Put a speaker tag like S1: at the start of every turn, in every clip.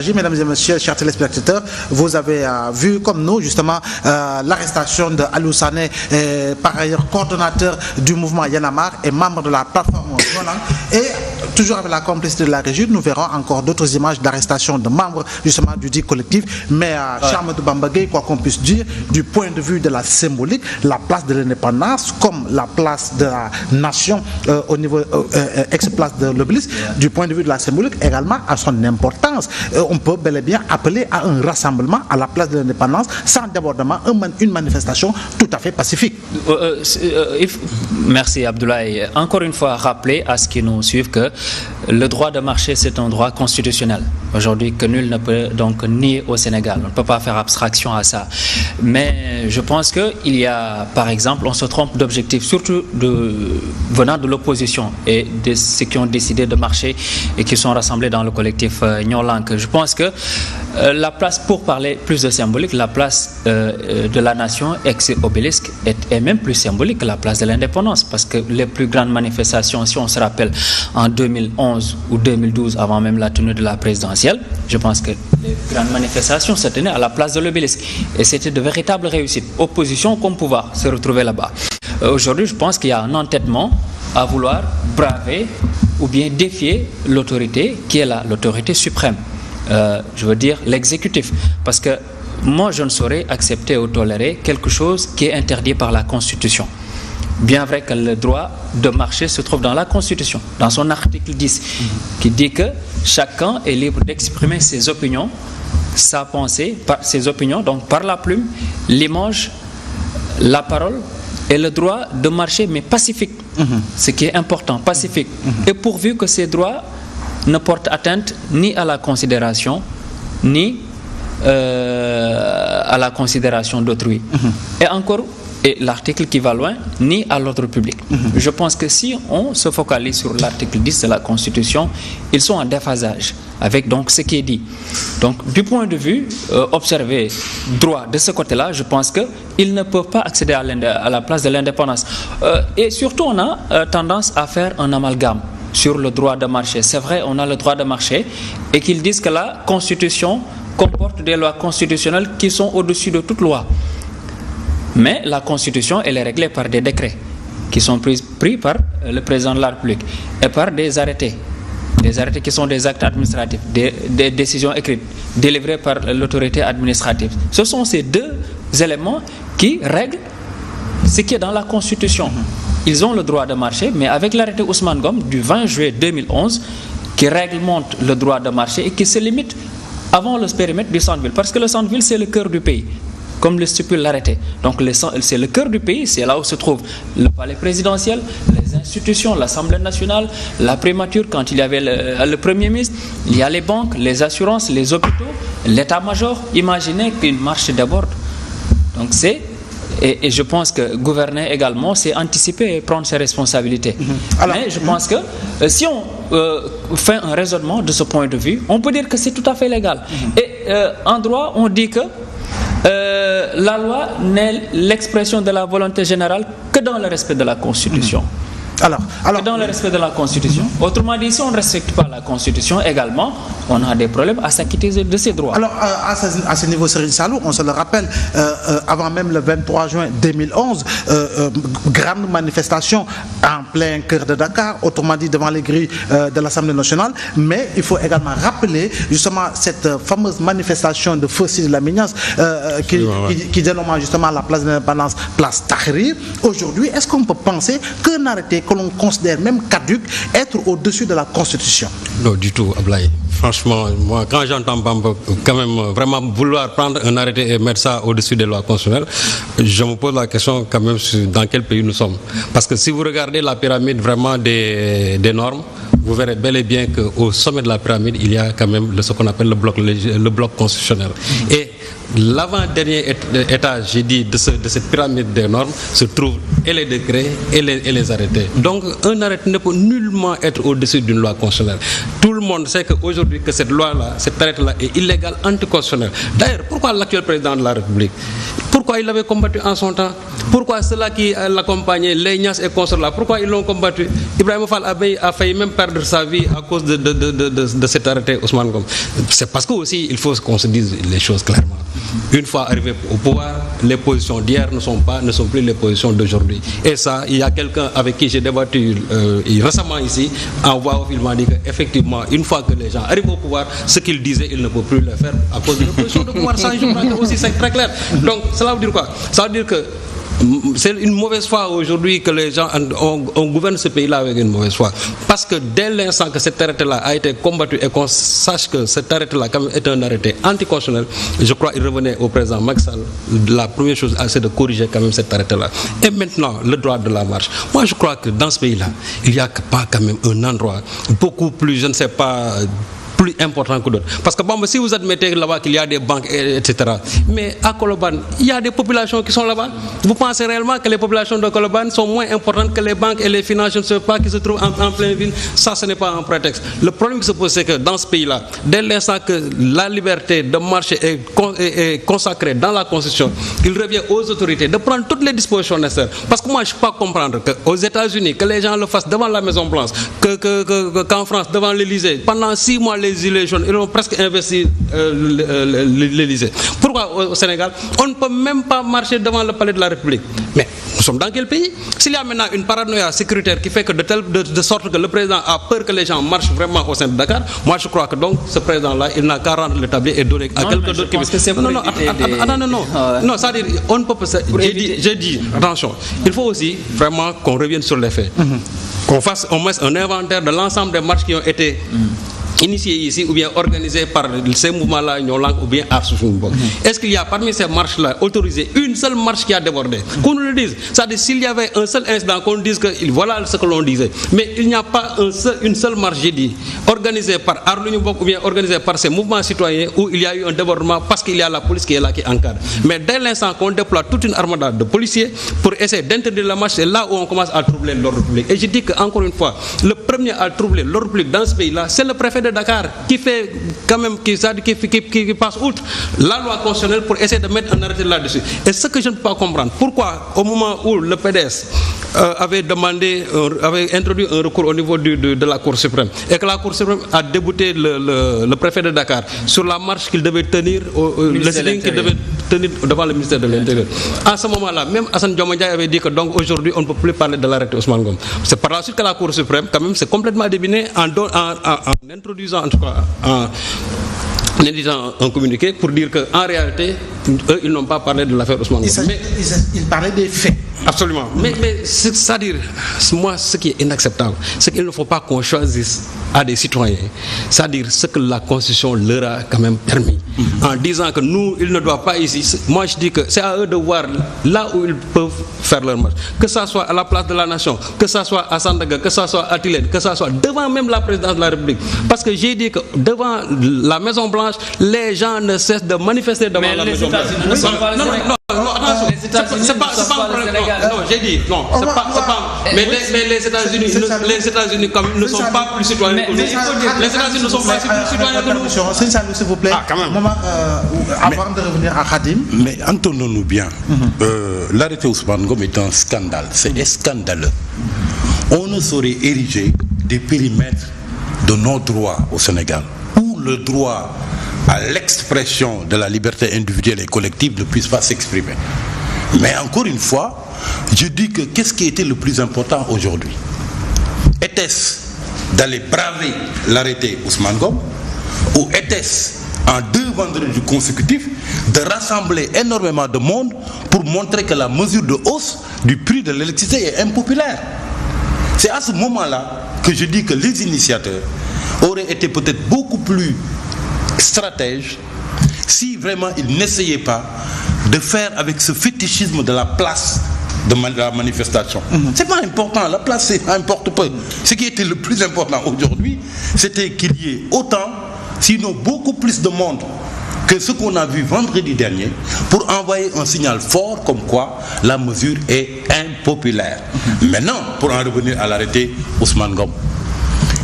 S1: Mesdames et messieurs, chers téléspectateurs, vous avez vu comme nous justement l'arrestation de Aliou Sané, par ailleurs coordonnateur du mouvement Y en a marre et membre de la plateforme Nolang. Et toujours avec la complicité de la régie, nous verrons encore d'autres images d'arrestation de membres justement du dit collectif. Mais Charme de Bambagay, quoi qu'on puisse dire, du point de vue de la symbolique, la place de l'indépendance comme la place de la nation au niveau ex-place de l'Obélisque, du point de vue de la symbolique également à son importance. On peut bel et bien appeler à un rassemblement à la place de l'indépendance sans débordement, une manifestation tout à fait pacifique.
S2: Merci Abdoulaye. Encore une fois, rappeler à ceux qui nous suivent que le droit de marché, c'est un droit constitutionnel. Aujourd'hui, que nul ne peut donc nier au Sénégal. On ne peut pas faire abstraction à ça. Mais je pense qu'il y a, par exemple, on se trompe d'objectif, surtout venant de l'opposition et de ceux qui ont décidé de marcher et qui sont rassemblés dans le collectif Nolang. Je pense que la place, pour parler plus de symbolique, la place de la nation ex-obélisque est même plus symbolique que la place de l'indépendance, parce que les plus grandes manifestations, si on se rappelle, en 2011 ou 2012, avant même la tenue de la présidentielle, je pense que les grandes manifestations se tenaient à la place de l'obélisque. Et c'était de véritables réussites. Opposition comme pouvoir se retrouver là-bas. Aujourd'hui, je pense qu'il y a un entêtement à vouloir braver ou bien défier l'autorité qui est là, l'autorité suprême. Je veux dire l'exécutif. Parce que moi, je ne saurais accepter ou tolérer quelque chose qui est interdit par la Constitution. Bien vrai que le droit de marché se trouve dans la Constitution, dans son article 10, qui dit que chacun est libre d'exprimer ses opinions, sa pensée, ses opinions, donc par la plume, l'image, la parole et le droit de marché, mais pacifique. Ce qui est important, pacifique. Et pourvu que ces droits ne portent atteinte ni à la considération, ni à la considération d'autrui. Et l'article qui va loin, ni à l'ordre public. Je pense que si on se focalise sur l'article 10 de la Constitution, ils sont en déphasage avec donc ce qui est dit. Donc du point de vue observé droit de ce côté-là, je pense qu'ils ne peuvent pas accéder à la place de l'indépendance. Et surtout, on a tendance à faire un amalgame sur le droit de marché. C'est vrai, on a le droit de marché et qu'ils disent que la Constitution comporte des lois constitutionnelles qui sont au-dessus de toute loi. Mais la Constitution, elle est réglée par des décrets qui sont pris par le président de la République et par des arrêtés qui sont des actes administratifs, des décisions écrites délivrées par l'autorité administrative. Ce sont ces deux éléments qui règlent ce qui est dans la Constitution. Ils ont le droit de marché, mais avec l'arrêté Ousmane Ngom du 20 juillet 2011 qui réglemente le droit de marché et qui se limite avant le périmètre du centre-ville. Parce que le centre-ville, c'est le cœur du pays, comme le stipule l'arrêté. Donc c'est le cœur du pays, c'est là où se trouve le palais présidentiel, les institutions, l'Assemblée nationale, la primature quand il y avait le Premier ministre, il y a les banques, les assurances, les hôpitaux, l'état-major. Imaginez qu'une marche déborde. Donc et je pense que gouverner également, c'est anticiper et prendre ses responsabilités. Mais je pense que si on fait un raisonnement de ce point de vue, on peut dire que c'est tout à fait légal. Et en droit, on dit que la loi n'est l'expression de la volonté générale que dans le respect de la Constitution. Que dans le respect de la Constitution. Autrement dit, si on ne respecte pas la Constitution également, on a des problèmes à s'acquitter de ses droits.
S1: Alors, à ce niveau, Serigne Saliou, on se le rappelle, avant même le 23 juin 2011, grande manifestation en plein cœur de Dakar, autrement dit devant les grilles de l'Assemblée nationale. Mais il faut également rappeler justement cette fameuse manifestation de Feu Sidi Lamine qui dénomme justement la place de l'indépendance, place Tahrir. Aujourd'hui, est-ce qu'on peut penser qu'un arrêté que l'on considère même caduque être au-dessus de la Constitution?
S3: Non, du tout, Ablaye. Franchement, moi, quand j'entends Bamba quand même vraiment vouloir prendre un arrêté et mettre ça au-dessus des lois constitutionnelles, je me pose la question quand même dans quel pays nous sommes. Parce que si vous regardez la pyramide vraiment des normes, vous verrez bel et bien qu'au sommet de la pyramide, il y a quand même ce qu'on appelle le bloc constitutionnel. Et l'avant-dernier étage, j'ai dit, de cette pyramide des normes se trouvent et les décrets et les arrêtés. Donc un arrêté ne peut nullement être au-dessus d'une loi constitutionnelle. Tout le monde sait qu'aujourd'hui que cette loi-là, cet arrêté-là est illégal, anticonstitutionnel. D'ailleurs, pourquoi l'actuel président de la République Pourquoi ils l'avaient combattu en son temps? Pourquoi ceux-là qui l'accompagnaient, les Niass et consorts-là, pourquoi ils l'ont combattu? Ibrahima Fall a failli même perdre sa vie à cause de cet arrêté Ousmane Ngom. C'est parce que aussi, il faut qu'on se dise les choses clairement. Une fois arrivé au pouvoir, les positions d'hier ne sont plus les positions d'aujourd'hui. Et ça, il y a quelqu'un avec qui j'ai débattu récemment ici, en voix off, il m'a dit qu'effectivement, une fois que les gens arrivent au pouvoir, ce qu'ils disaient, ils ne peuvent plus le faire à cause de la position de pouvoir. Ça, je crois que aussi c'est très clair. Donc, cela veut dire quoi? Ça veut dire que c'est une mauvaise foi aujourd'hui que les gens on gouverne ce pays-là avec une mauvaise foi, parce que dès l'instant que cet arrêté-là a été combattu et qu'on sache que cet arrêté-là quand même est un arrêté anticonstitutionnel, je crois qu'il revenait au président Macky Sall, la première chose c'est de corriger quand même cet arrêté-là. Et maintenant le droit de la marche, moi je crois que dans ce pays-là il n'y a pas quand même un endroit beaucoup plus, je ne sais pas, plus important que d'autres. Parce que bon, si vous admettez là-bas qu'il y a des banques, etc., mais à Colobane, il y a des populations qui sont là-bas. Vous pensez réellement que les populations de Colobane sont moins importantes que les banques et les finances, je ne sais pas, qui se trouvent en pleine ville? Ça, ce n'est pas un prétexte. Le problème qui se pose, c'est que dans ce pays-là, dès l'instant que la liberté de marché est consacrée dans la Constitution, il revient aux autorités de prendre toutes les dispositions nécessaires. Parce que moi, je ne peux pas comprendre qu'aux États-Unis, que les gens le fassent devant la Maison-Blanche, qu'en France, devant l'Élysée, pendant 6 mois, les Gilets jaunes, ils ont presque investi l'Élysée. Pourquoi au Sénégal, on ne peut même pas marcher devant le palais de la République? Mais nous sommes dans quel pays? S'il y a maintenant une paranoïa sécuritaire qui fait que de sorte que le président a peur que les gens marchent vraiment au sein de Dakar, moi je crois que donc ce président-là, il n'a qu'à rendre le tablier et donner à quelqu'un d'autre qui veut. Non, c'est-à-dire, on ne peut pas. J'ai dit, attention, il faut aussi vraiment qu'on revienne sur les faits. Qu'on mette un inventaire de l'ensemble des marches qui ont été initiés ici ou bien organisés par ces mouvements-là ou bien Arsoufou. Est-ce qu'il y a parmi ces marches-là autorisé une seule marche qui a débordé? Qu'on nous le dise. C'est-à-dire s'il y avait un seul incident, qu'on nous dise que voilà ce que l'on disait. Mais il n'y a pas une seule marche, j'ai dit, organisée par Arlouniobok ou bien organisée par ces mouvements citoyens où il y a eu un débordement parce qu'il y a la police qui est là, qui encadre. Mais dès l'instant qu'on déploie toute une armada de policiers pour essayer d'interdire la marche, c'est là où on commence à troubler l'ordre public. Et je dis qu'encore une fois, le premier à troubler l'ordre public dans ce pays-là, c'est le préfet de Dakar, qui fait quand même, qui passe outre la loi constitutionnelle pour essayer de mettre un arrêté là-dessus. Et ce que je ne peux pas comprendre, pourquoi au moment où le PDS avait introduit un recours au niveau de la Cour suprême et que la Cour suprême a débouté le préfet de Dakar sur la marche qu'il devait tenir, le sitting qu'il devait tenir devant le ministère de l'Intérieur. À ce moment-là, même Hassan Diomandja avait dit que donc aujourd'hui on ne peut plus parler de l'arrêté Ousmane Ngom. C'est par la suite que la Cour suprême quand même s'est complètement débiné en introduisant en tout cas en éditant un communiqué pour dire qu'en réalité, eux, ils n'ont pas parlé de l'affaire Ousmane Ngom.
S1: Ils parlaient des faits.
S3: Absolument. Mais c'est-à-dire, moi, ce qui est inacceptable, c'est qu'il ne faut pas qu'on choisisse à des citoyens, c'est-à-dire ce que la Constitution leur a quand même permis, en disant que nous, ils ne doivent pas ici. Moi, je dis que c'est à eux de voir là où ils peuvent faire leur marche. Que ça soit à la place de la Nation, que ça soit à Sandaga, que ça soit à Tilène, que ça soit devant même la présidence de la République. Parce que j'ai dit que devant la Maison-Blanche, les gens ne cessent de manifester devant la Maison-Blanche. C'est pas un problème. Non, j'ai dit, non, c'est pas. Mais les États-Unis comme ne sont pas plus citoyens que nous. Les États-Unis ne sont pas plus citoyens que nous.
S1: C'est ça, s'il vous plaît.
S3: Ah, quand même.
S1: Avant de revenir à Khadim.
S4: Mais entendons-nous bien. L'arrêté Ousmane Ngom est un scandale. C'est scandaleux. On ne saurait ériger des périmètres de nos droits au Sénégal, où le droit à l'expression de la liberté individuelle et collective ne puisse pas s'exprimer. Mais encore une fois, je dis que qu'est-ce qui était le plus important aujourd'hui? Était-ce d'aller braver l'arrêté Ousmane Ngom, ou était-ce en 2 vendredis consécutifs de rassembler énormément de monde pour montrer que la mesure de hausse du prix de l'électricité est impopulaire? C'est à ce moment-là que je dis que les initiateurs auraient été peut-être beaucoup plus stratèges si vraiment ils n'essayaient pas de faire avec ce fétichisme de la place de la manifestation. C'est pas important, la place importe peu. Ce qui était le plus important aujourd'hui, c'était qu'il y ait autant, sinon beaucoup plus de monde que ce qu'on a vu vendredi dernier, pour envoyer un signal fort comme quoi la mesure est impopulaire. Maintenant, pour en revenir à l'arrêté Ousmane Ngom,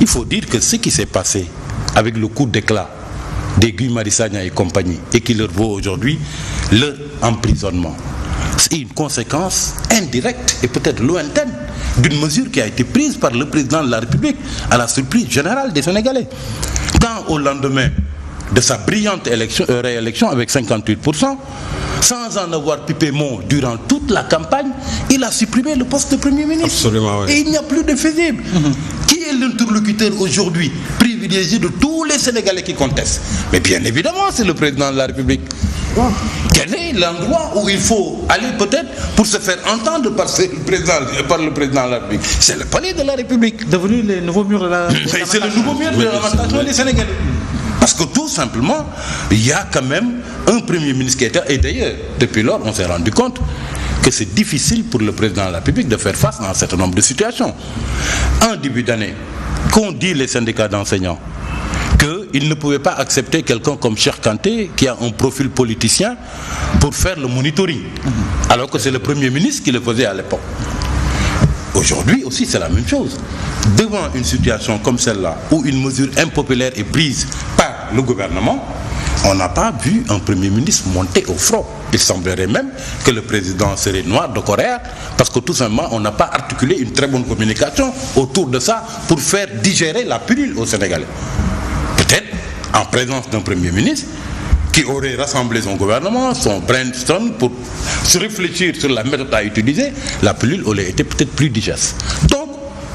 S4: il faut dire que ce qui s'est passé avec le coup d'éclat des Guy Marius Sagna et compagnie, et qui leur vaut aujourd'hui leur emprisonnement. C'est une conséquence indirecte et peut-être lointaine d'une mesure qui a été prise par le président de la République à la surprise générale des Sénégalais. Quand au lendemain de sa brillante réélection avec 58%, sans en avoir pipé mot durant toute la campagne, il a supprimé le poste de Premier ministre.
S3: Absolument, oui.
S4: Et il n'y a plus de faisible. Qui est l'interlocuteur aujourd'hui privilégié de tous les Sénégalais qui contestent? Mais bien évidemment, c'est le président de la République. Quel est l'endroit où il faut aller peut-être pour se faire entendre par le président de la République? C'est le palais de la République.
S1: Devenu les nouveaux murs de la...
S4: C'est le nouveau mur de lamentation des Sénégalais. Parce que tout simplement, il y a quand même un Premier ministre qui était... Et d'ailleurs, depuis lors, on s'est rendu compte que c'est difficile pour le président de la République de faire face à un certain nombre de situations. En début d'année, qu'ont dit les syndicats d'enseignants? Qu'ils ne pouvaient pas accepter quelqu'un comme Cheikh Kanté qui a un profil politicien pour faire le monitoring, alors que c'est le Premier ministre qui le faisait à l'époque. Aujourd'hui aussi c'est la même chose. Devant une situation comme celle-là, où une mesure impopulaire est prise par le gouvernement, on n'a pas vu un Premier ministre monter au front. Il semblerait même que le président serait noir de colère, parce que tout simplement on n'a pas articulé une très bonne communication autour de ça pour faire digérer la pilule aux Sénégalais. Peut-être en présence d'un Premier ministre qui aurait rassemblé son gouvernement, son brainstorm pour se réfléchir sur la méthode à utiliser, la pilule aurait été peut-être plus digeste. Donc,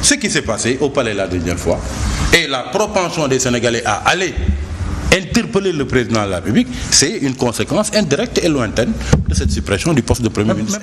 S4: ce qui s'est passé au palais la dernière fois et la propension des Sénégalais à aller interpeller le président de la République, c'est une conséquence indirecte et lointaine de cette suppression du poste de Premier ministre.